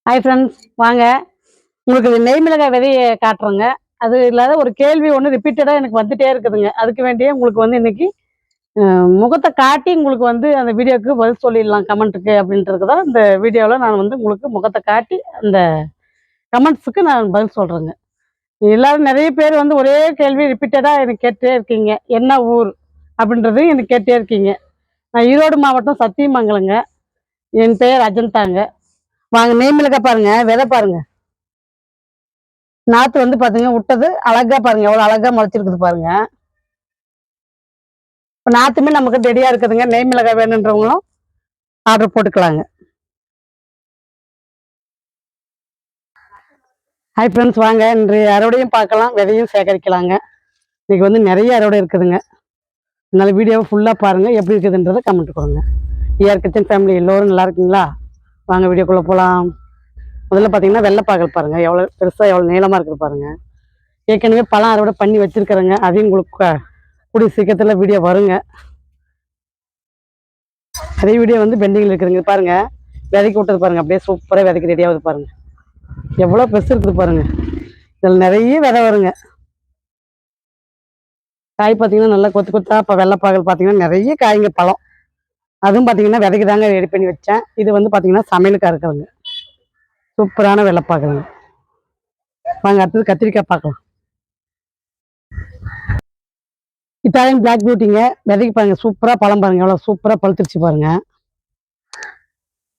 Hi friends, வாங்க உங்களுக்கு நெய் மிளகாய் விதையை காட்டுறோங்க. அது இல்லாத ஒரு கேள்வி ஒன்று ரிப்பீட்டடாக எனக்கு வந்துட்டே இருக்குதுங்க. அதுக்கு வேண்டியே உங்களுக்கு வந்து இன்னைக்கு முகத்தை காட்டி உங்களுக்கு வந்து அந்த வீடியோவுக்கு பதில் சொல்லிடலாம் கமெண்ட்டுக்கு அப்படின்றது தான் இந்த வீடியோவில் நான் வந்து உங்களுக்கு முகத்தை காட்டி அந்த கமெண்ட்ஸுக்கு நான் பதில் சொல்கிறேங்க. எல்லாரும் நிறைய பேர் வந்து ஒரே கேள்வி ரிப்பீட்டடாக எனக்கு கேட்டே இருக்கீங்க. என்ன ஊர் அப்படின்றது எனக்கு கேட்டே இருக்கீங்க. நான் ஈரோடு மாவட்டம் சத்தியமங்கலங்க. என் பெயர் அஜந்தாங்க. வாங்க நெய் மிளகாய் பாருங்க, விதை பாருங்க. நாத்து வந்து பாத்தீங்க விட்டது அழகா பாருங்க, எவ்வளவு அழகா முளைச்சிருக்குது பாருங்க. இப்ப நாத்துமே நமக்கு ரெடியா இருக்குதுங்க. நெய் மிளகாய் வேணுன்றவங்களும் ஆர்டர் போட்டுக்கலாங்க. ஹாய் ஃப்ரெண்ட்ஸ், வாங்க இன்றைய அறுவடையும் பார்க்கலாம், விதையும் சேகரிக்கலாங்க. இன்னைக்கு வந்து நிறைய அறுவடை இருக்குதுங்க. அதனால வீடியோவை ஃபுல்லா பாருங்க, எப்படி இருக்குதுன்றதை கமெண்ட் கொடுங்க. ஏஆர் கிச்சன் ஃபேமிலி எல்லோரும் நல்லா இருக்கீங்களா? வாங்க வீடியோக்குள்ள போகலாம். முதல்ல பார்த்தீங்கன்னா வெள்ளைப்பாகல் பாருங்க, எவ்வளோ பெருசாக எவ்வளோ நீளமாக இருக்குது பாருங்க. ஏற்கனவே பழம் அறுவடை பண்ணி வச்சிருக்கிறேங்க. அதையும் உங்களுக்கு கூடிய சீக்கிரத்தில் வீடியோ வருங்க. அதே வீடியோ வந்து பெண்டிங்கில் இருக்குதுங்க. பாருங்க விதைக்கு விட்டது பாருங்க, அப்படியே சூப்பராக விதைக்கு ரெடியாகுது பாருங்க. எவ்வளோ பெருசு இருக்குது பாருங்க. இதில் நிறைய விதை வருங்க. காய் பார்த்தீங்கன்னா நல்லா கொத்து கொத்தா. இப்போ வெள்ளைப்பாகல் பார்த்தீங்கன்னா நிறைய காய்ங்க பழம். அதுவும் பார்த்தீங்கன்னா விதைக்கு தாங்க ரெடி பண்ணி வச்சேன். இது வந்து பார்த்தீங்கன்னா சமையலுக்காக இருக்குதுங்க. சூப்பரான வெள்ளைப்பாகல். வாங்க அடுத்தது கத்திரிக்காய் பார்க்கலாம். இத்தாலியன் பிளாக் பியூட்டிங்க. விதைக்கு பாருங்க சூப்பராக பழம் பாருங்க, எவ்வளோ சூப்பராக பழுத்துருச்சு பாருங்க.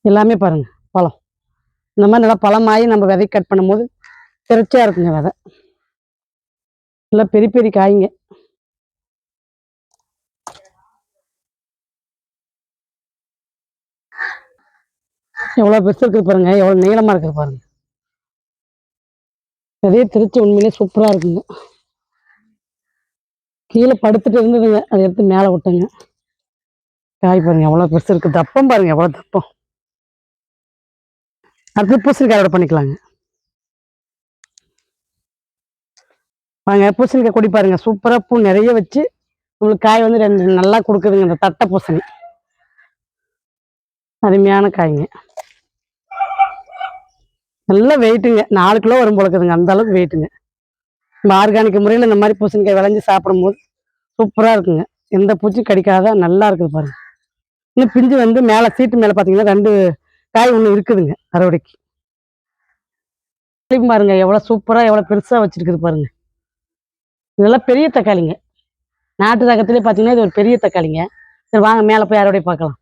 எல்லாமே பாருங்க பழம். இந்த மாதிரி நல்லா பழமாயி நம்ம விதை கட் பண்ணும்போது திரைச்சியா இருக்குங்க விதை. நல்லா பெரிய பெரிய காய்ங்க. எவ்வளோ பெருசு இருக்குது பாருங்க, எவ்வளோ நீளமாக இருக்குது பாருங்க. விதையை திரிச்சு உண்மையிலே சூப்பராக இருக்குங்க. கீழே படுத்துட்டு இருந்ததுங்க, அதை எடுத்து மேலே விட்டுங்க. காய் பாருங்க எவ்வளோ பெருசு இருக்குது. தப்பம் பாருங்க எவ்வளோ தப்பம். அடுத்து பூசணிக்காய் அறுவடை பண்ணிக்கலாங்க. வாங்க பூசணிக்காய் கொடி பாருங்க, சூப்பராக பூ நிறைய வச்சு உங்களுக்கு காய் வந்து ரெண்டு நல்லா கொடுக்குதுங்க. இந்த தட்டை பூசணி அருமையான காய்ங்க. நல்லா வெயிட்டுங்க, 4 கிலோ வரும் போலக்குதுங்க, அந்த அளவுக்கு வெயிட்டுங்க. நம்ம ஆர்கானிக் முறையில் இந்த மாதிரி பூசணிக்காய் விளைஞ்சி சாப்பிடும் போது சூப்பராக இருக்குங்க. எந்த பூச்சியும் கடிக்காத நல்லா இருக்குது பாருங்க. இன்னும் பிஞ்சு வந்து மேலே சீட்டு மேலே பார்த்தீங்கன்னா 2 காய் ஒன்று இருக்குதுங்க அறுவடைக்கு. பாருங்க எவ்வளோ சூப்பராக எவ்வளோ பெருசாக வச்சிருக்குது பாருங்க. இதெல்லாம் பெரிய தக்காளிங்க. நாட்டு ரகத்திலே பார்த்தீங்கன்னா இது ஒரு பெரிய தக்காளிங்க. சரி வாங்க மேலே போய் அறுவடை பார்க்கலாம்.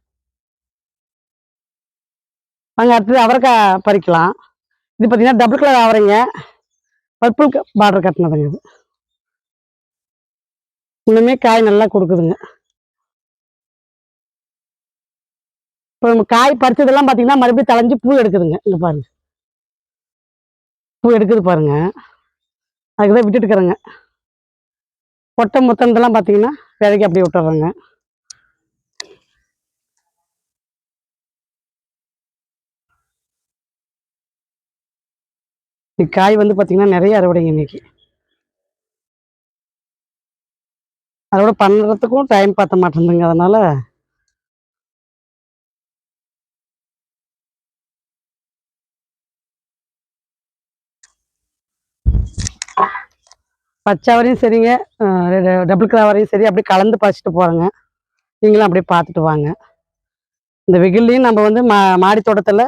வாங்க அடுத்தது அவரைக்காய் பறிக்கலாம். இது பார்த்தீங்கன்னா டபுள் கலர் அவரைங்க, பர்பிள் பார்டர் கட்டினதுங்க. இது இன்னுமே காய் நல்லா கொடுக்குதுங்க. இப்போ நம்ம காய் பறிச்சதெல்லாம் பார்த்தீங்கன்னா மறுபடியும் தளைஞ்சு பூ எடுக்குதுங்க. இங்கே பாருங்க பூ எடுக்குது பாருங்க. அதுக்கு தான் விட்டுட்டு இருக்கிறேங்க. கொட்டை முத்தனதெல்லாம் பார்த்தீங்கன்னா விதைக்கு அப்படியே விட்டுறேங்க. காய் வந்து பார்த்தீங்கன்னா நிறைய அறுவடைங்க இன்னைக்கு. அறுவடை பண்ணுறதுக்கும் டைம் பார்த்த மாட்டேங்குதுங்க. அதனால பச்சாவரையும் சரிங்க, டபுள் கலர் வரையும் சரி, அப்படியே கலந்து பறிச்சுட்டு போகிறேங்க. நீங்களும் அப்படியே பார்த்துட்டு வாங்க. இந்த வெயில்லையும் நம்ம வந்து மாடி தோட்டத்தில்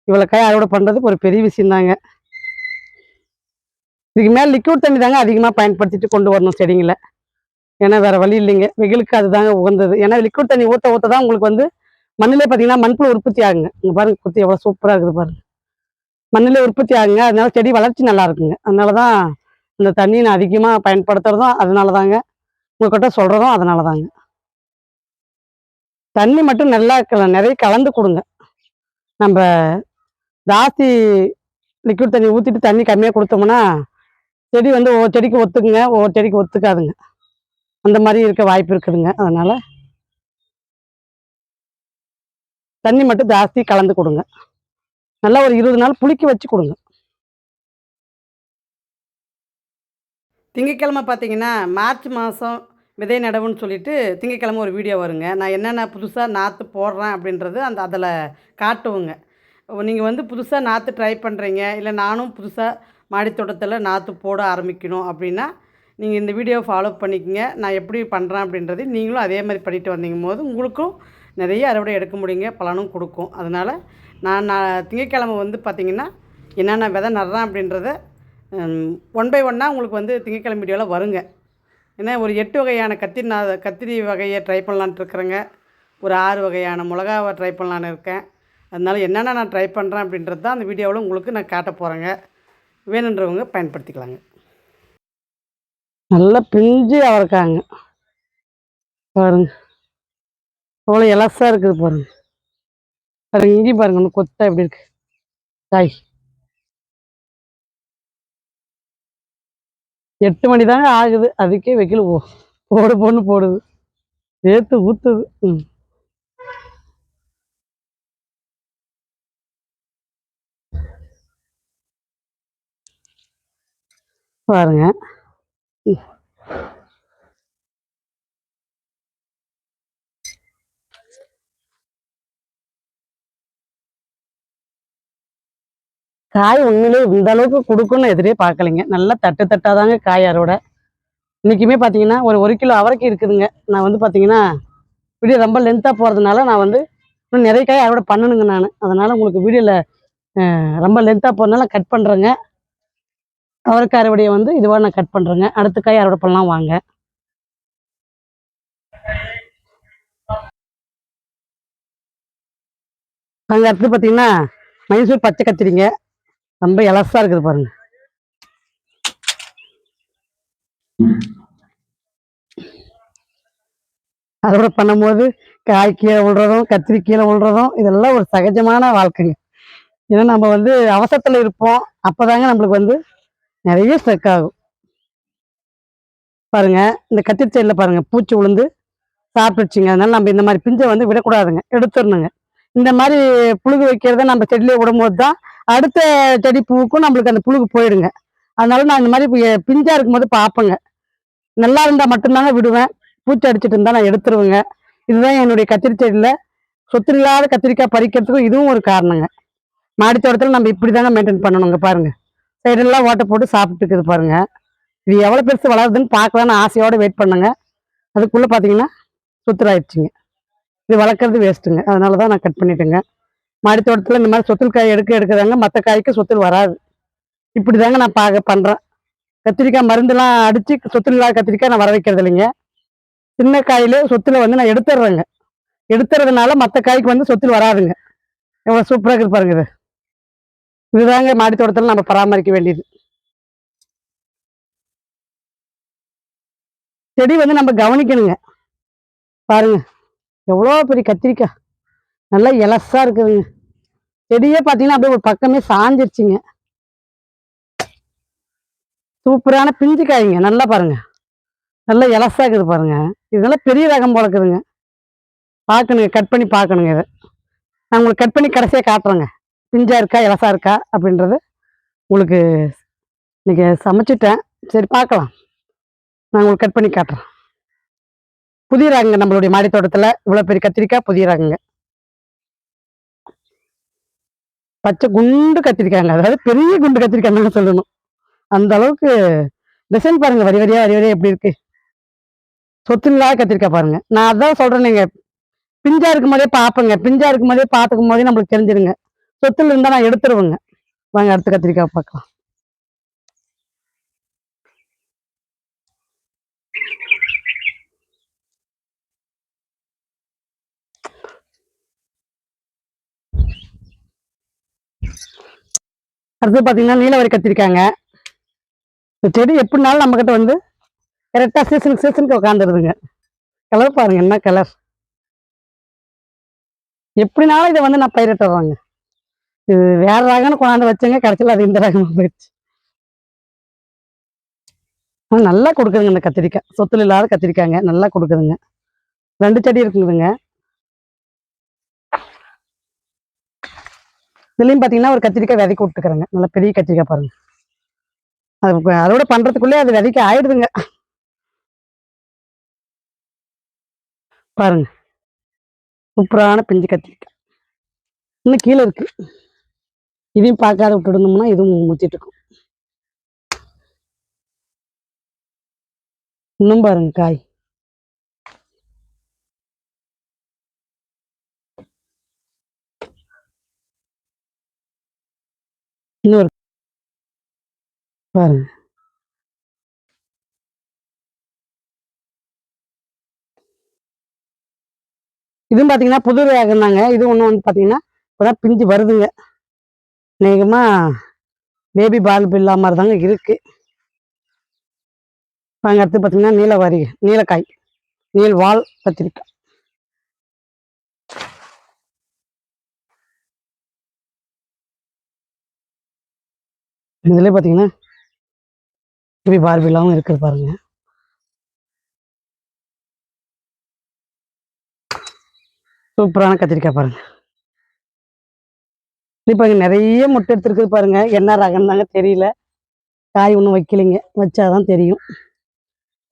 இவ்வளோ காய் அறுவடை பண்ணுறது ஒரு பெரிய விஷயந்தாங்க. இதுக்கு மேலே லிக்விட் தண்ணி தாங்க அதிகமாக பயன்படுத்திட்டு கொண்டு வரணும் செடிங்களை. ஏன்னா வேறு வழி இல்லைங்க, வெயிலுக்கு அதுதாங்க உகந்தது. ஏன்னா லிக்விட் தண்ணி ஊற்ற ஊற்ற தான் உங்களுக்கு வந்து மண்ணிலே பார்த்தீங்கன்னா மண்புழு உற்பத்தி ஆகுங்க. இங்கே பாருங்க குத்தி எவ்வளோ சூப்பராக இருக்குது பாருங்க. மண்ணிலே உற்பத்தி ஆகுங்க, அதனால செடி வளர்ச்சி நல்லா இருக்குங்க. அதனால தான் இந்த தண்ணியை நான் அதிகமாக பயன்படுத்துகிறதும் அதனால தாங்க, உங்கள்கிட்ட சொல்கிறதும் அதனால தாங்க. தண்ணி மட்டும் நல்லா நிறைய கலந்து கொடுங்க. நம்ம ஜாஸ்தி லிக்விட் தண்ணி ஊற்றிட்டு தண்ணி கம்மியாக கொடுத்தோம்னா செடி வந்து ஒவ்வொரு செடிக்கு ஒத்துக்குங்க, ஒவ்வொரு செடிக்கு ஒத்துக்காதுங்க. அந்த மாதிரி இருக்க வாய்ப்பு இருக்குதுங்க. அதனால தண்ணி மட்டும் ஜாஸ்தி கலந்து கொடுங்க. நல்லா ஒரு 20 நாள் புளிக்க வச்சு கொடுங்க. திங்கட்கிழமை பார்த்தீங்கன்னா மார்ச் மாதம் விதை நடவுன்னு சொல்லிட்டு திங்கட்கிழமை ஒரு வீடியோ வருங்க. நான் என்னென்ன புதுசாக நாற்று போடுறேன் அப்படின்றது அதில் காட்டுவோங்க. நீங்கள் வந்து புதுசாக நாற்று ட்ரை பண்ணுறீங்க, இல்லை நானும் புதுசாக மாடித்தோட்டத்தில் நாற்று போட ஆரம்பிக்கணும் அப்படின்னா, நீங்கள் இந்த வீடியோவை ஃபாலோ பண்ணிக்கங்க. நான் எப்படி பண்ணுறேன் அப்படின்றது நீங்களும் அதே மாதிரி பண்ணிட்டு வந்தீங்கும்போது உங்களுக்கும் நிறைய அறுவடை எடுக்க முடியுங்க, பலனும் கொடுக்கும். அதனால் நான் திங்கட்கிழமை வந்து பார்த்திங்கன்னா என்னென்ன விதை நடுறேன் அப்படின்றத ஒன் பை ஒன்னாக உங்களுக்கு வந்து திங்கட்கிழமை வீடியோவில் வருங்க. ஏன்னா ஒரு 8 வகையான கத்திரி வகையை ட்ரை பண்ணலான்ட்டு இருக்கிறேங்க. ஒரு 6 வகையான மிளகாவை ட்ரை பண்ணலான்னு இருக்கேன். அதனால் என்னென்ன நான் ட்ரை பண்ணுறேன் அப்படின்றது தான் அந்த வீடியோவில் உங்களுக்கு நான் காட்ட போகிறேங்க. வேணுன்றவங்க பயன்படுத்திக்கலாங்க. நல்லா பிஞ்சு அவரைக்காங்க பாருங்க, அவ்வளோ இலசாக இருக்குது பாருங்க. பாருங்க இஞ்சி பாருங்க, ஒன்று கொத்தா எப்படி இருக்கு காய். 8 மணி தாங்க ஆகுது, அதுக்கே வெயில் போடு போடுது, சேர்த்து ஊற்றுது. பாருங்க காய் உண்மையிலே இந்த அளவுக்கு கொடுக்குன்னு எதிரே பார்க்கலைங்க. நல்லா தட்டு தட்டாதாங்க காய் அறுவடை. இன்றைக்குமே பார்த்தீங்கன்னா ஒரு கிலோ அவரைக்கு இருக்குதுங்க. நான் வந்து பார்த்தீங்கன்னா வீடியோ ரொம்ப லென்த்தாக போகிறதுனால நான் வந்து இன்னும் நிறைய காய் அறுவடை பண்ணணுங்க நான். அதனால் உங்களுக்கு வீடியோவில் ரொம்ப லென்த்தாக போகிறதுனால கட் பண்ணுறேங்க. அவரைக்காய் அறுவடையை வந்து இதுவாக நான் கட் பண்ணுறேங்க. அடுத்த காய் அறுவடை பண்ணலாம் வாங்க. அங்கே அடுத்து பார்த்தீங்கன்னா மைசூர் பச்சை கத்திரிங்க, ரொம்ப இலசாக இருக்குது பாருங்க. அறுவடை பண்ணும்போது காய் கீழே விழுறதும் கத்திரி கீழே விழுறதும் இதெல்லாம் ஒரு சகஜமான வாழ்க்கைங்க. ஏன்னா நம்ம வந்து அவசரத்தில் இருப்போம், அப்போதாங்க நம்மளுக்கு வந்து நிறைய ஸ்ட்ரெக் ஆகும். பாருங்க இந்த கத்திரி செடியில் பாருங்க பூச்சி விழுந்து சாப்பிட்டுச்சுங்க. அதனால நம்ம இந்த மாதிரி பிஞ்சை வந்து விடக்கூடாதுங்க, எடுத்துடணுங்க. இந்த மாதிரி புழுகு வைக்கிறத நம்ம செடியிலே விடும்போது தான் அடுத்த செடி பூவுக்கும் நம்மளுக்கு அந்த புழுகு போயிடுங்க. அதனால நான் இந்த மாதிரி பிஞ்சா இருக்கும்போது பார்ப்பேங்க. நல்லா இருந்தால் மட்டும்தாங்க விடுவேன், பூச்சி அடிச்சிட்டு இருந்தால் நான் எடுத்துருவேங்க. இதுதான் என்னுடைய கத்திரி செடியில் சொத்து இல்லாத கத்திரிக்காய் பறிக்கிறதுக்கும் இதுவும் ஒரு காரணங்க. மாடி தோட்டத்தில் நம்ம இப்படி தாங்க மெயின்டைன் பண்ணணுங்க. பாருங்க சைடெல்லாம் ஓட்டை போட்டு சாப்பிட்டுக்குது பாருங்க. இது எவ்வளோ பெருசு வளருதுன்னு பார்க்கலான்னு ஆசையோடு வெயிட் பண்ணுங்க. அதுக்குள்ளே பார்த்தீங்கன்னா சொத்துராயிடுச்சுங்க. இது வளர்க்குறது வேஸ்ட்டுங்க. அதனால தான் நான் கட் பண்ணிட்டேங்க. மாடி தோட்டத்தில் இந்த மாதிரி சொத்தில் காய் எடுக்கிறாங்க, மற்ற காய்க்கு சொத்தில் வராது. இப்படி தாங்க நான் பண்ணுறேன். கத்திரிக்காய் மருந்துலாம் அடித்து சொத்தில் இல்லாத கத்திரிக்காய் நான் வர வைக்கிறது இல்லைங்க. சின்ன காயிலே சொத்தில் வந்து நான் எடுத்துடுறேங்க. எடுத்துறதுனால மற்ற காய்க்கு வந்து சொத்தில் வராதுங்க. எவ்வளோ சூப்பராக இருக்குது பாருங்க. இதுதாங்க மாடி தோட்டத்தில் நம்ம பராமரிக்க வேண்டியது. செடி வந்து நம்ம கவனிக்கணுங்க. பாருங்க எவ்வளோ பெரிய கத்திரிக்காய், நல்லா இலசா இருக்குதுங்க. செடியே பார்த்தீங்கன்னா அப்படியே ஒரு பக்கமே சாஞ்சிருச்சுங்க. சூப்பரான பிஞ்சு காய்ங்க, நல்லா பாருங்க, நல்லா இலசா இருக்குது பாருங்க. இதெல்லாம் பெரிய ரகம் போல இருக்குதுங்க. பார்க்கணுங்க, கட் பண்ணி பார்க்கணுங்க. இதை நான் உங்களுக்கு கட் பண்ணி கடைசியாக காட்டுறேங்க, பிஞ்சா இருக்கா இலசா இருக்கா அப்படின்றது. உங்களுக்கு இன்னைக்கு சமைச்சிட்டேன், சரி பார்க்கலாம். நான் உங்களுக்கு கட் பண்ணி காட்டுறேன். புதிய ரகங்க, நம்மளுடைய மாடி தோட்டத்தில் இவ்வளோ பெரிய கத்திரிக்காய் புதிய ரகங்க. பச்சை குண்டு கத்திரிக்காய்ங்க, அதாவது பெரிய குண்டு கத்திரிக்காய் சொல்லணும். அந்த அளவுக்கு டிசைன் பாருங்க, வரி வரியா எப்படி இருக்கு. சொத்து இல்லாத கத்திரிக்காய் பாருங்க. நான் அதான் சொல்றேன், நீங்க பிஞ்சா இருக்கும் போதே பார்ப்பேங்க. பிஞ்சா இருக்கும் போதே பார்த்துக்கும் போதே நம்மளுக்கு தெரிஞ்சிருங்க. சொத்துல இருந்தா நான் எடுத்துருவேங்க. வாங்க அடுத்த கத்திரிக்காய் பார்க்கலாம். அடுத்து பார்த்தீங்கன்னா நீலவரி கத்திரிக்காங்க. இந்த செடி எப்படினாலும் நம்ம கிட்ட வந்து கரெக்டாக சீசனுக்கு உட்காந்துருதுங்க. கலர் பாருங்க, என்ன கலர். எப்படினாலும் இதை வந்து நான் பயிரிட்டுறாங்க. இது வேற ரகம்னு கொண்டாந்து வச்சுங்க, கடைசியில் அது இந்த ரகமாக போயிடுச்சு. நல்லா கொடுக்குதுங்க இந்த கத்திரிக்காய், சொத்துல இல்லாத கத்திரிக்காய்ங்க, நல்லா கொடுக்குதுங்க. 2 செடி இருக்குதுங்க. இதுலயும் பார்த்தீங்கன்னா ஒரு கத்திரிக்காய் விதைக்கு விட்டுக்கிறேங்க, நல்லா பெரிய கத்திரிக்காய் பாருங்க. அது அதோட பண்றதுக்குள்ளே அது விதைக்கு ஆயிடுதுங்க. பாருங்க சூப்பரான பிஞ்சு கத்திரிக்காய், இன்னும் கீழே இருக்கு. இதையும் பார்க்காத விட்டுருந்தோம்னா இதுவும் முத்திட்டு இருக்கும். இன்னும் பாருங்க காய். இன்னொரு பாருங்க. இதுவும் பார்த்தீங்கன்னா புது ரகம் தாங்க. இது ஒன்று வந்து பார்த்தீங்கன்னா இப்போதான் பிஞ்சு வருதுங்க. அநேகமாக பேபி பால் பில்லா மாதிரி தாங்க இருக்கு. வாங்க அடுத்து பார்த்தீங்கன்னா நீலக்காய், நீள்வால் கத்திரிக்காய். இதுலேயே பார்த்தீங்கன்னா பேபி பால் பில்லாவும் இருக்குது பாருங்க. சூப்பரான கத்திரிக்காய் பாருங்க. இப்போ நிறைய முட்டை எடுத்துருக்குது பாருங்க. என்ன ரகம் தாங்க தெரியல. காய் ஒன்றும் வைக்கலைங்க, வச்சாதான் தெரியும்.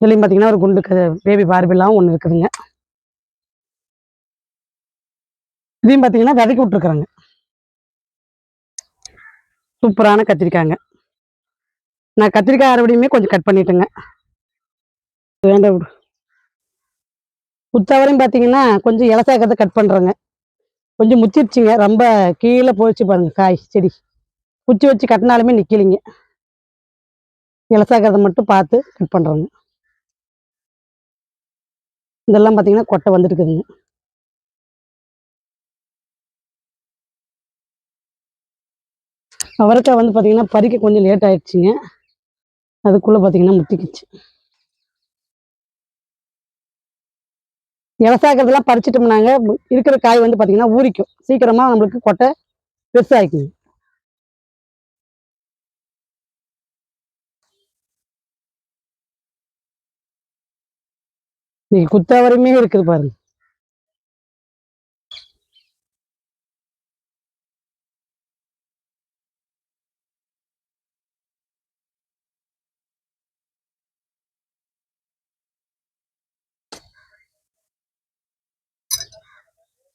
இதுலையும் பார்த்தீங்கன்னா ஒரு குண்டு பேபி பார்பிலாவும் ஒன்று இருக்குதுங்க. இதையும் பார்த்தீங்கன்னா விதைக்கி விட்டுருக்குறாங்க. சூப்பரான கத்திரிக்காய்ங்க. நான் கத்திரிக்காய் அறுவடையுமே கொஞ்சம் கட் பண்ணிட்டேங்க. வேண்டாம் குத்தாவரையும் பார்த்தீங்கன்னா கொஞ்சம் இலசாக்கிறத கட் பண்ணுறேங்க. கொஞ்சம் முத்திருச்சுங்க, ரொம்ப கீழே போயிடுச்சு பாருங்க. காய் செடி குச்சி வச்சு கட்டினாலுமே நிற்கலிங்க. இலசாக்கிறத மட்டும் பார்த்து கட் பண்ணுறேங்க. இதெல்லாம் பார்த்தீங்கன்னா கொட்டை வந்துருக்குதுங்க. அவரைக்காய் வந்து பார்த்தீங்கன்னா பறிக்க கொஞ்சம் லேட் ஆயிடுச்சுங்க. அதுக்குள்ளே பார்த்தீங்கன்னா முத்திக்கிச்சு. இலசாக்கிறதுலாம் பறிச்சிட்டோம்னாங்க இருக்கிற காய் வந்து பார்த்தீங்கன்னா ஊறிக்கும். சீக்கிரமாக நம்மளுக்கு கொட்டை பெருசாகிக்குங்க. இன்னைக்கு குத்தாவரையுமே இருக்குது பாருங்க.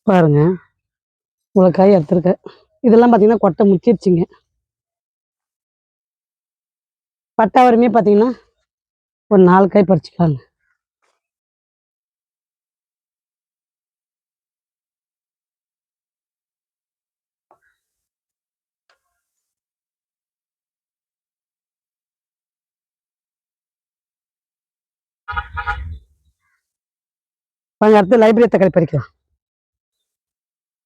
பாருங்க இவ்வளோ காய் எடுத்துருக்க. இதெல்லாம் பார்த்தீங்கன்னா கொட்டை முத்திருச்சுங்க. பட்டாவரையுமே பார்த்தீங்கன்னா ஒரு 4 காய் பறிச்சுக்கலாங்க. வாங்க அடுத்து லைப்ரரி தக்காளி பறிக்கலாம்.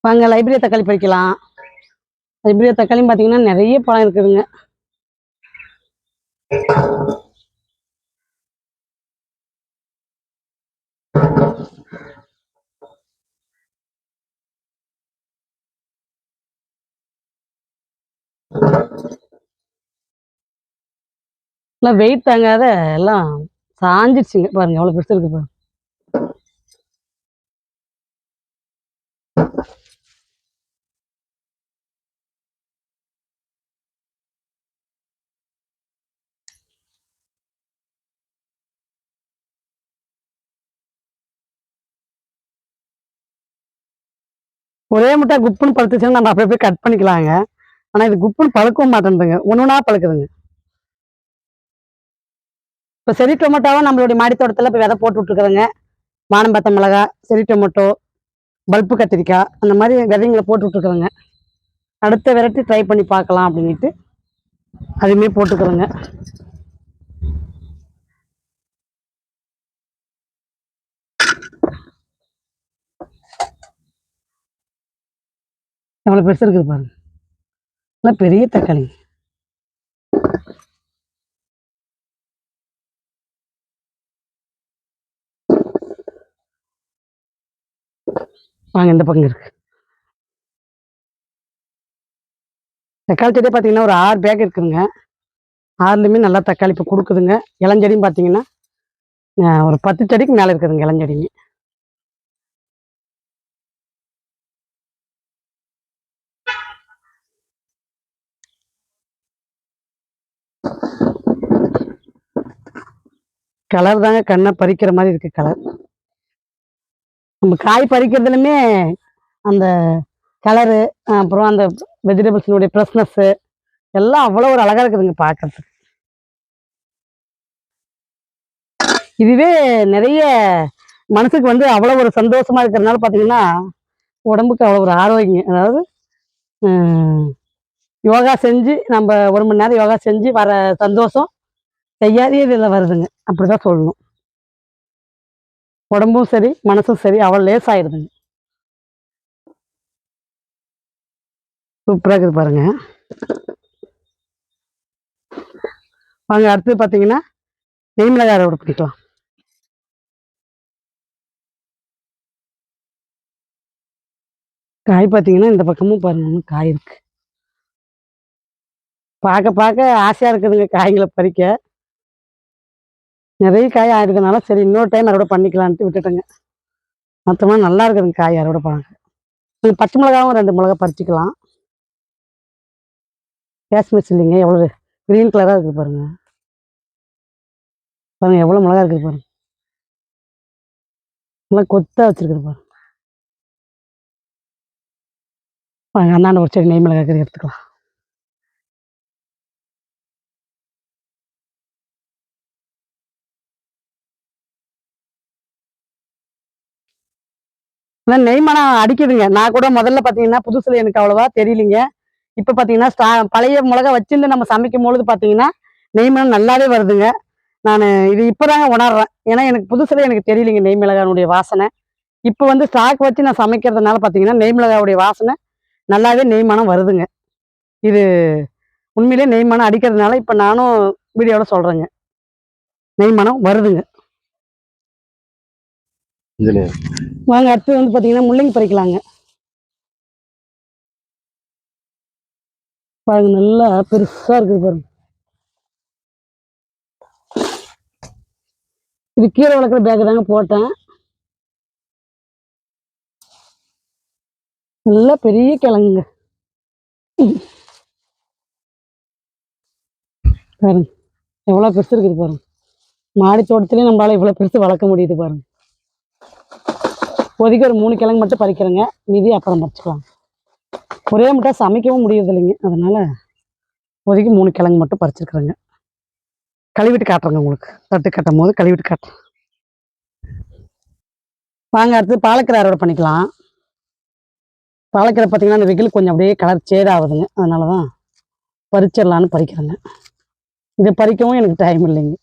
வாங்க லைப்ரரி தக்காளி பறிக்கலாம். லைப்ரரி தக்காளியும் பார்த்தீங்கன்னா நிறைய பழம் இருக்குதுங்க. எல்லாம் வெயிட் தாங்காத எல்லாம் சாஞ்சிடுச்சுங்க. பாருங்க எவ்வளோ பெருசு இருக்கு பாருங்க. ஒரே முட்டை குப்புன்னு பழுத்துச்சுன்னா நம்ம அப்படியே போய் கட் பண்ணிக்கலாங்க. ஆனால் இது குப்புன்னு பழுக்கவும் மாட்டேங்குதுங்க, ஒன்றுனா பழுக்குதுங்க. இப்போ செரி டொமேட்டோவை நம்மளுடைய மாடி தோட்டத்தில் இப்போ விதை போட்டு விட்டுருக்குறேங்க. வானம் பார்த்த மிளகா, செரி டொமேட்டோ, பல்ப்பு கத்திரிக்காய் அந்த மாதிரி விதைங்களை போட்டு விட்டுருக்குறேங்க. அடுத்த வெரைட்டி ட்ரை பண்ணி பார்க்கலாம் அப்படின்ட்டு அதுவுமே போட்டுக்கிறேங்க. எவ்வளோ பெருசு இருக்குது பாருங்க. நல்லா பெரிய தக்காளி. வாங்க இந்த பக்கம் இருக்கு. தக்காளி செடியே பார்த்தீங்கன்னா ஒரு 6 பேக் இருக்குதுங்க. 6லையுமே நல்லா தக்காளி இப்போ கொடுக்குதுங்க. இளஞ்செடியும் பார்த்தீங்கன்னா ஒரு 10 செடிக்கு மேலே இருக்குதுங்க இளஞ்செடிங்க. கலர் தாங்க கண்ணை பறிக்கிற மாதிரி இருக்கு கலர். நம்ம காய் பறிக்கிறதுலுமே அந்த கலரு, அப்புறம் அந்த வெஜிடபிள்ஸினுடைய ஃப்ரெஷ்னஸ்ஸு எல்லாம் அவ்வளோ ஒரு அழகாக இருக்குதுங்க பார்க்கறதுக்கு. இதுவே நிறைய மனசுக்கு வந்து அவ்வளோ ஒரு சந்தோஷமா இருக்கிறதுனால பார்த்தீங்கன்னா, உடம்புக்கு அவ்வளோ ஒரு ஆரோக்கியம். அதாவது யோகா செஞ்சு நம்ம 1 மணி நேரம் யோகா செஞ்சு வர சந்தோஷம் செய்யாதே இதில் வருதுங்க. அப்படிதான் சொல்லணும். உடம்பும் சரி, மனசும் சரி அவ்வளோ லேசாயிடுதுங்க. சூப்பரா இருக்குது பாருங்க. வாங்க அடுத்தது பார்த்தீங்கன்னா, நெய் மிளகாய் அறுவடை பண்ணிக்கலாம். காய் பார்த்தீங்கன்னா, இந்த பக்கமும் பாருங்க இன்னும் காய் இருக்கு. பார்க்க பார்க்க ஆசையா இருக்குதுங்க காய்கள பறிக்க. நிறைய காய் ஆயிருக்கனால சரி இன்னொரு டைம் அறுவடை பண்ணிக்கலான்ட்டு விட்டுட்டேங்க. மொத்தமா நல்லா இருக்குதுங்க காய் அறுவடை பண்ண. பச்சை மிளகாவும் 2 மிளகா பறிச்சுக்கலாம். காஷ்மீர் சில்லிங்க எவ்வளோ கிரீன் கலரா இருக்குது பாருங்க. பாருங்க எவ்வளோ மிளகா இருக்குது பாருங்க. நல்லா கொத்தா வச்சிருக்குது பாருங்க. வாங்க அந்தாண்ட ஒரு செடி நெய் மிளகாய் கறி எடுத்துக்கலாம். ஆனா நெய் மணம் அடிக்குதுங்க. நான் கூட முதல்ல பார்த்தீங்கன்னா, புதுசுல எனக்கு அவ்வளவா தெரியலைங்க. இப்ப பார்த்தீங்கன்னா, பழைய மிளகா வச்சிருந்து நம்ம சமைக்கும்பொழுது பார்த்தீங்கன்னா, நெய் மணம் நல்லாவே வருதுங்க. நானு இது இப்பதாங்க உணர்றேன். ஏன்னா எனக்கு புதுசுல எனக்கு தெரியலைங்க நெய் மிளகாயினுடைய வாசனை. இப்ப வந்து ஸ்டாக் வச்சு நான் சமைக்கிறதுனால பார்த்தீங்கன்னா, நெய் மிளகாவுடைய வாசனை நல்லாவே நெய் மணம் வருதுங்க. இது உண்மையிலேயே நெய் மணம் அடிக்கிறதுனால இப்ப நானும் வீடியோல சொல்றேங்க. நெய் மணம் வருதுங்க. இதுலயா? வாங்க அடுத்து வந்து பார்த்தீங்கன்னா, முள்ளங்கி பறிக்கலாங்க. பாருங்க நல்லா பெருசா இருக்குது பாருங்க. இது கீரை வளர்க்குற பேக் தாங்க போட்டேன். நல்லா பெரிய கிழங்குங்க. பாருங்க எவ்வளோ பெருசு இருக்குது பாருங்க. மாடி தோட்டத்திலேயே நம்மளால இவ்வளோ பெருசு வளர்க்க முடியுது பாருங்க. இப்போதைக்கு ஒரு 3 கிழங்கு மட்டும் பறிக்கிறேங்க. மீதி அப்புறம் பறிச்சுக்கலாம். ஒரே முட்டா சமைக்கவும் முடியறது இல்லைங்க. அதனால இப்போதைக்கு 3 கிழங்கு மட்டும் பறிச்சிருக்கிறேங்க. கழுவிட்டு காட்டுறேங்க உங்களுக்கு. தட்டு கட்டும் போது கழுவிட்டு காட்டுறேன். வாங்க அடுத்து பாலக்கீரை அறுவடை பண்ணிக்கலாம். பாலக்கீரை பார்த்தீங்கன்னா, அந்த வெயில் கொஞ்சம் அப்படியே கலர் சேட் ஆகுதுங்க. அதனால தான் பறிச்சிடலான்னு பறிக்கிறேங்க. இதை பறிக்கவும் எனக்கு டைம் இல்லைங்க.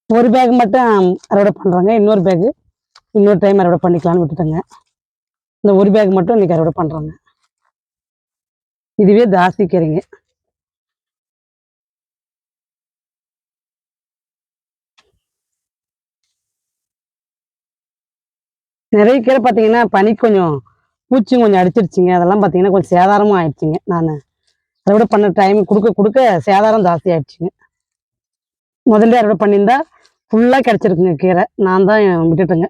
ஒரு பேக் மட்டும் அறுவடை பண்ணுறேங்க. இன்னொரு பேக்கு இன்னொரு டைம் அறுவடை பண்ணிக்கலான்னு விட்டுட்டேங்க. இந்த ஒரு பேக் மட்டும் இன்னைக்கு அறுவடை பண்ணுறேங்க. இதுவே ஜாஸ்தி கீரைங்க. நிறைய கீரை பார்த்தீங்கன்னா, பனி கொஞ்சம் பூச்சியும் கொஞ்சம் அடிச்சிருச்சுங்க. அதெல்லாம் பார்த்தீங்கன்னா, கொஞ்சம் சேதாரமும் ஆயிடுச்சுங்க. நான் அறுவடை பண்ண டைம் கொடுக்க கொடுக்க சேதாரம் ஜாஸ்தி ஆயிடுச்சுங்க. முதல்ல அறுவடை பண்ணியிருந்தா ஃபுல்லாக கிடச்சிருக்குங்க கீரை. நான் தான் விட்டுட்டேங்க.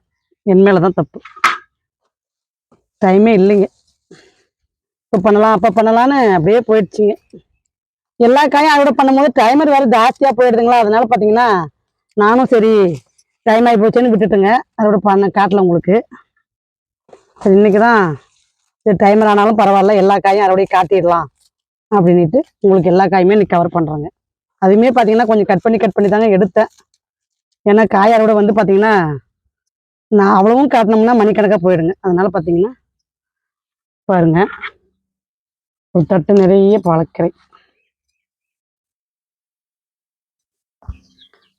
என் மேலே தான் தப்பு. டைமே இல்லைங்க. இப்போ பண்ணலாம் அப்போ பண்ணலான்னு அப்படியே போயிடுச்சுங்க. எல்லா காயும் அறுவடை பண்ணும்போது டைமர் வேறு ஜாஸ்தியாக போயிடுதுங்களா. அதனால பார்த்தீங்கன்னா, நானும் சரி டைம் ஆகி போச்சுன்னு விட்டுட்டுங்க. அறுவடை பண்ண காட்டல உங்களுக்கு. சரி இன்னைக்கு தான் சரி டைமர் ஆனாலும் பரவாயில்ல, எல்லா காயும் அறுவடையை காட்டிடலாம் அப்படின்ட்டு உங்களுக்கு எல்லா காயுமே இன்னைக்கு கவர் பண்ணுறேங்க. அதுவுமே பார்த்தீங்கன்னா, கொஞ்சம் கட் பண்ணி தாங்க எடுத்தேன். ஏன்னா காய் அறுவடை வந்து பார்த்தீங்கன்னா, நான் அவ்வளவும் காட்டினோம்னா மணிக்கணக்காக போயிடுங்க. அதனால பார்த்தீங்கன்னா பாருங்க, ஒரு தட்டு நிறைய பாலக்கீரை.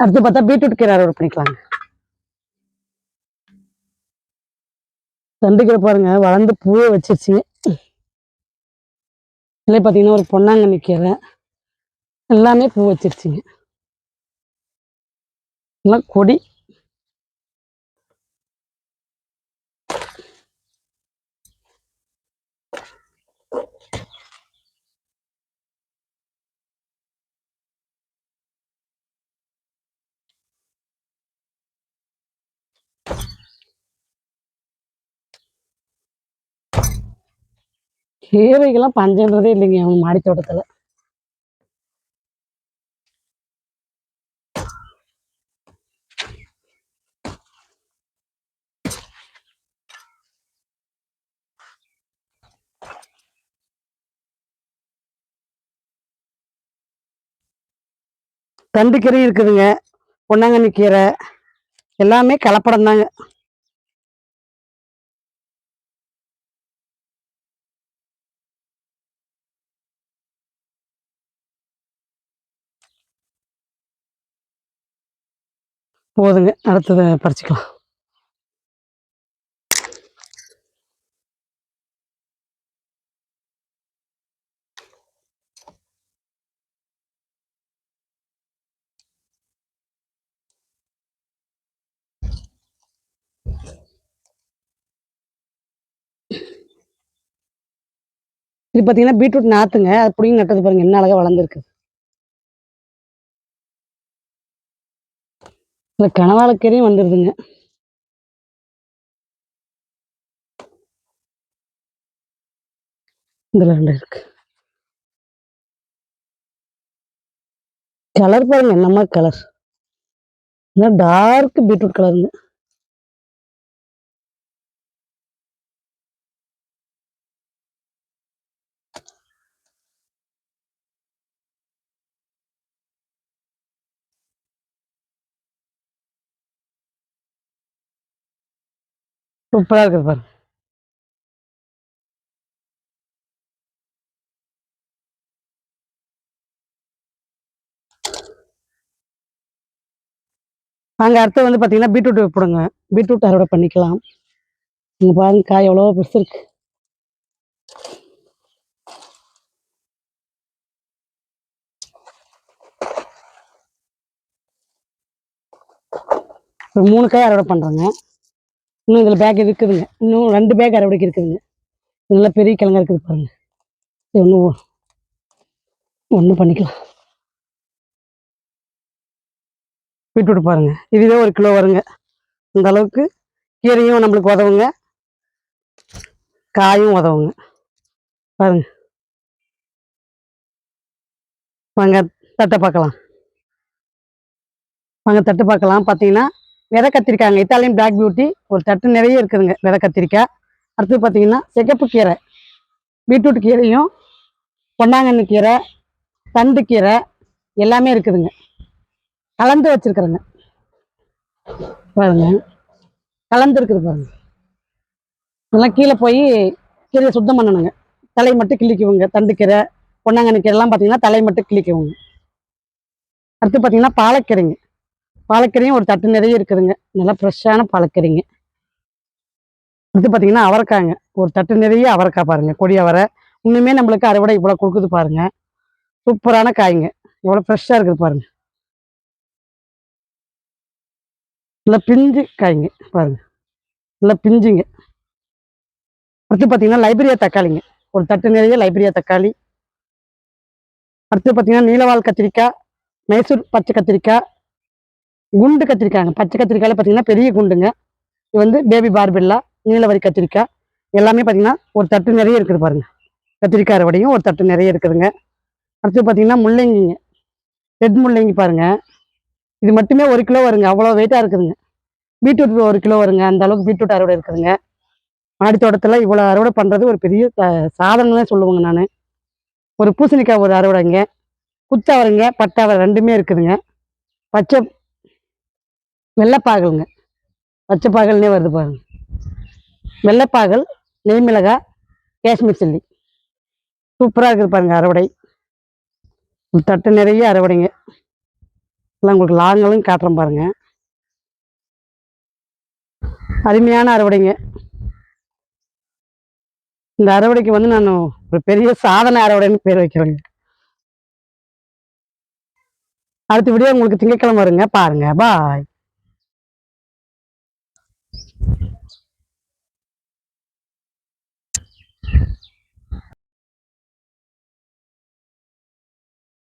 அடுத்து பார்த்தா பீட்ரூட் கீரை அறுவடை பண்ணிக்கலாங்க. தண்டு கீரை பாருங்க வளர்ந்து பூவே வச்சிருச்சுங்க. இல்லை பார்த்தீங்கன்னா ஒரு பொன்னாங்கண்ணி கீரை எல்லாமே பூ வச்சிருச்சுங்க. எல்லாம் கொடி. கீரைக்கெல்லாம் பஞ்சன்றதே இல்லைங்க அவங்க மாடி தோட்டத்துல. தண்டு கீரை இருக்குதுங்க, பொன்னாங்கண்ணி கீரை, எல்லாமே கலப்படம் தாங்க. போதுங்க, அடுத்தது பறிச்சுக்கலாம். இது பார்த்தீங்கன்னா பீட்ரூட் நாத்துங்க, அது பிடிங்கி நட்டது பாருங்க என்ன அழகா வளர்ந்துருக்கு. இந்த கனவாழக்கீரையும் வந்துடுதுங்க. இதுல 2 இருக்கு. கலர் பாருங்க என்னமா கலர், டார்க் பீட்ரூட் கலருங்க. சூப்பரா இருக்குது பாருங்க. நாங்க அடுத்து வந்து பார்த்தீங்கன்னா பீட்ரூட் போடுங்க, பீட்ரூட் அறுவடை பண்ணிக்கலாம். நீங்க பாருங்க காய் எவ்வளோ பெருசு இருக்கு. ஒரு 3 காய் அறுவடை பண்றேங்க. இன்னும் இதுல பேக் இருக்குதுங்க, இன்னும் 2 பேக் அறுவடைக்கு இருக்குதுங்க. நல்ல பெரிய கிழங்கா இருக்குது பாருங்க. இன்னும் ஒன்று பண்ணிக்கலாம். பீட்ரூட் பாருங்க, இதுவே 1 கிலோ வருங்க. இந்த அளவுக்கு கீரையும் நம்மளுக்கு உதவுங்க, காயும் உதவுங்க பாருங்க. வாங்க தட்டை பார்க்கலாம். வாங்க தட்டு பார்க்கலாம். பார்த்தீங்கன்னா விதை கத்திரிக்காய்ங்க, இத்தாலியன் பிளாக் பியூட்டி ஒரு தட்டு நிறைய இருக்குதுங்க விதை கத்திரிக்காய். அடுத்து பார்த்தீங்கன்னா சிகப்பு கீரை, பீட்ரூட் கீரையும், பொன்னாங்கண்ணி கீரை, தண்டு கீரை எல்லாமே இருக்குதுங்க, கலந்து வச்சிருக்கிறேங்க பாருங்க. கலந்து இருக்குது பாருங்க. இதெல்லாம் கீழே போய் கீரையை சுத்தம் பண்ணணுங்க, தலை மட்டும் கிள்ளிக்குவோங்க. தண்டு கீரை, பொன்னாங்கண்ணி கீரைலாம் பார்த்தீங்கன்னா தலை மட்டும் கிள்ளிக்குவோங்க. அடுத்து பார்த்தீங்கன்னா பாலக்கீரைங்க, பாலக்கீரையும் ஒரு தட்டு நிறைய இருக்குதுங்க, நல்லா ஃப்ரெஷ்ஷான பாலக்கீரைங்க. அடுத்து பார்த்தீங்கன்னா அவரைக்காய்ங்க, ஒரு தட்டு நிறைய அவரைக்காய் பாருங்க, கொடி அவரை. இன்னுமே நம்மளுக்கு அறுவடை இவ்வளோ கொடுக்குது பாருங்க. சூப்பரான காய்ங்க, எவ்வளோ ஃப்ரெஷ்ஷாக இருக்குது பாருங்க. நல்லா பிஞ்சு காய்ங்க பாருங்க, நல்லா பிஞ்சுங்க. அடுத்து பார்த்தீங்கன்னா லைப்ரியா தக்காளிங்க, ஒரு தட்டு நிறைய லைப்ரியா தக்காளி. அடுத்து பார்த்தீங்கன்னா நீலவால் கத்திரிக்காய், மைசூர் பச்சை கத்திரிக்காய், குண்டு கத்திரிக்காய்ங்க. பச்சை கத்திரிக்காயில் பார்த்தீங்கன்னா பெரிய குண்டுங்க. இது வந்து பேபி பார்பெல்லா, நீலவரி கத்திரிக்காய் எல்லாமே பார்த்தீங்கன்னா ஒரு தட்டு நிறைய இருக்குது பாருங்க. கத்திரிக்காய் அறுவடையும் ஒரு தட்டு நிறைய இருக்குதுங்க. அடுத்து பார்த்தீங்கன்னா முள்ளங்கிங்க, ரெட் முள்ளங்கி பாருங்க. இது மட்டுமே 1 கிலோ வருங்க, அவ்வளோ வெயிட்டாக இருக்குதுங்க. பீட்ரூட் 1 கிலோ வருங்க, அந்த அளவுக்கு பீட்ரூட் அறுவடை இருக்குதுங்க. மாடி தோட்டத்தில் இவ்வளோ அறுவடை பண்ணுறது ஒரு பெரிய சாதனை சொல்லுவேங்க நான். ஒரு பூசணிக்காய் ஒரு அறுவடைங்க, குத்தவரைங்க, பட்டவரை 2மே இருக்குதுங்க. பச்சை வெள்ளைப்பாகலுங்க, பச்சை பாகல்னே வருது பாருங்க. வெள்ளைப்பாகல், நெய்மிளகாய், காஷ்மீர் சில்லி சூப்பராக இருக்குது பாருங்க அறுவடை. தட்டு நிறைய அறுவடைங்க. எல்லாம் உங்களுக்கு லாங்களும் காட்டுறேன் பாருங்க. அருமையான அறுவடைங்க. இந்த அறுவடைக்கு வந்து நான் ஒரு பெரிய சாதனை அறுவடைன்னு பேர் வைக்கிறேங்க. அடுத்த வீடியோ உங்களுக்கு திங்கட்கிழமை வருங்க, பாருங்க. பாய்.